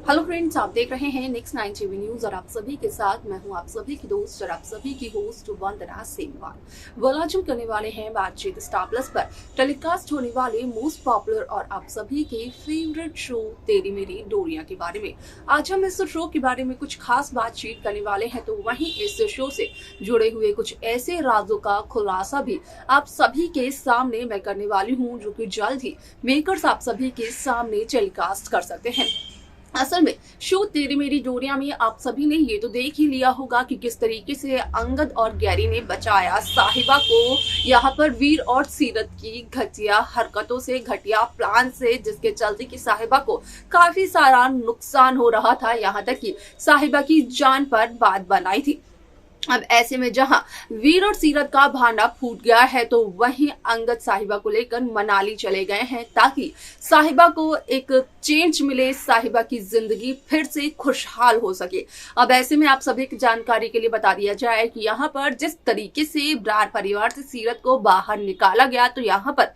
Hello friends, आप देख रहे हैं नेक्स्ट 9 टीवी न्यूज और आप सभी के साथ मैं हूं आप सभी की दोस्त और आप सभी की होस्ट वंदना सेमवाल। आज हम करने वाले हैं बातचीत स्टार प्लस पर टेलीकास्ट होने वाले मोस्ट पॉपुलर और आप सभी के फेवरेट शो तेरी मेरी डोरियां के बारे में। आज हम इस शो के बारे में कुछ खास बातचीत करने वाले हैं, तो वहीं इस शो से जुड़े हुए कुछ ऐसे राजों का खुलासा भी आप सभी के सामने मैं करने वाली हूँ, जो कि जल्द ही मेकर्स आप सभी के सामने टेलीकास्ट कर सकते हैं। असल में शो तेरी मेरी डोरियां में आप सभी ने ये तो देख ही लिया होगा कि किस तरीके से अंगद और गैरी ने बचाया साहिबा को यहाँ पर वीर और सीरत की घटिया हरकतों से, घटिया प्लान से, जिसके चलते कि साहिबा को काफी सारा नुकसान हो रहा था, यहाँ तक कि साहिबा की जान पर बात बनाई थी। अब ऐसे में जहां वीर और सीरत का भांडा फूट गया है, तो वहीं अंगद साहिबा को लेकर मनाली चले गए हैं ताकि साहिबा को एक चेंज मिले, साहिबा की जिंदगी फिर से खुशहाल हो सके। अब ऐसे में आप सभी की जानकारी के लिए बता दिया जाए कि यहाँ पर जिस तरीके से ब्रार परिवार से सीरत को बाहर निकाला गया, तो यहाँ पर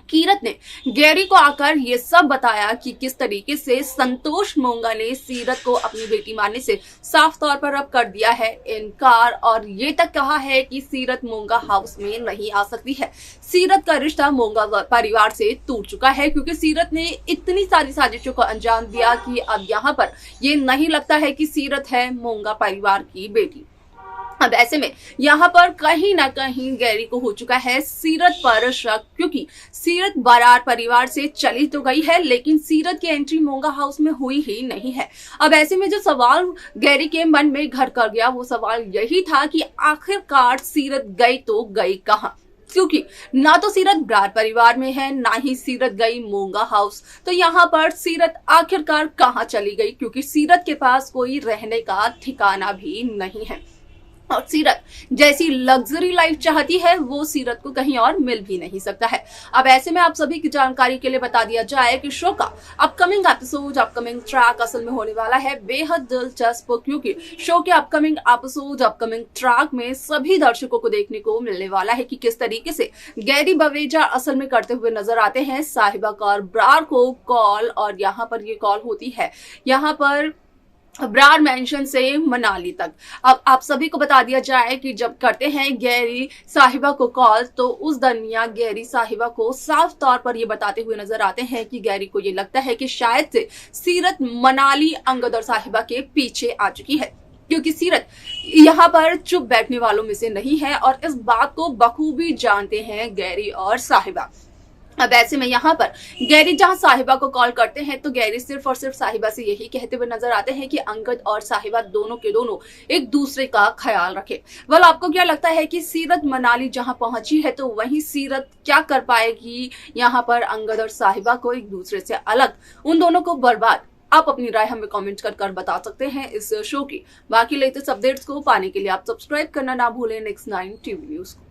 कीरत ने गैरी को आकर ये सब बताया कि किस तरीके से संतोष मोंगा ने सीरत को अपनी बेटी मानने से साफ तौर पर अब कर दिया है इनकार, और ये तक कहा है कि सीरत मोंगा हाउस में नहीं आ सकती है। सीरत का रिश्ता मोंगा परिवार से टूट चुका है, क्योंकि सीरत ने इतनी सारी साजिशों को अंजाम दिया कि अब यहाँ पर ये नहीं लगता है कि सीरत है मोंगा परिवार की बेटी। अब ऐसे में यहाँ पर कहीं ना कहीं गैरी को हो चुका है सीरत पर शक, क्योंकि सीरत बरार परिवार से चली तो गई है, लेकिन सीरत की एंट्री मोंगा हाउस में हुई ही नहीं है। अब ऐसे में जो सवाल गैरी के मन में घर कर गया, वो सवाल यही था कि आखिरकार सीरत गई तो गई कहाँ, क्योंकि ना तो सीरत ब्रार परिवार में है, ना ही सीरत गई मोंगा हाउस। तो यहाँ पर सीरत आखिरकार कहाँ चली गई, क्योंकि सीरत के पास कोई रहने का ठिकाना भी नहीं है और सीरत जैसी लग्जरी लाइफ चाहती है वो सीरत को कहीं और मिल भी नहीं सकता है। अब ऐसे में आप सभी की जानकारी के लिए बता दिया जाए कि शो का अपकमिंग एपिसोड, अपकमिंग ट्रैक असल में होने वाला है बेहद दिलचस्प, क्योंकि शो के अपकमिंग एपिसोड, अपकमिंग ट्रैक में सभी दर्शकों को देखने को मिलने वाला है कि किस तरीके से गैरी बवेजा असल में करते हुए नजर आते हैं साहिबा और ब्रार को कॉल, और यहाँ पर ये कॉल होती है यहाँ पर ब्रार मेंशन से मनाली तक। अब आप सभी को बता दिया जाए कि जब करते हैं गैरी साहिबा को कॉल, तो उस दरमियान गैरी साहिबा को साफ तौर पर ये बताते हुए नजर आते हैं कि गैरी को ये लगता है कि शायद से सीरत मनाली अंगद और साहिबा के पीछे आ चुकी है, क्योंकि सीरत यहाँ पर चुप बैठने वालों में से नहीं है और इस बात को बखूबी जानते हैं गैरी और साहिबा। अब ऐसे में यहाँ पर गैरी जहाँ साहिबा को कॉल करते हैं, तो गैरी सिर्फ और सिर्फ साहिबा से यही कहते हुए नजर आते हैं कि अंगद और साहिबा दोनों के दोनों एक दूसरे का ख्याल रखे। आपको क्या लगता है कि सीरत मनाली जहाँ पहुंची है, तो वहीं सीरत क्या कर पाएगी यहाँ पर अंगद और साहिबा को एक दूसरे से अलग, उन दोनों को बर्बाद? आप अपनी राय हमें कमेंट कर बता सकते हैं इस शो की। बाकी लेटेस्ट अपडेट्स को पाने के लिए आप सब्सक्राइब करना ना भूलें नेक्स्ट 9 टीवी न्यूज को।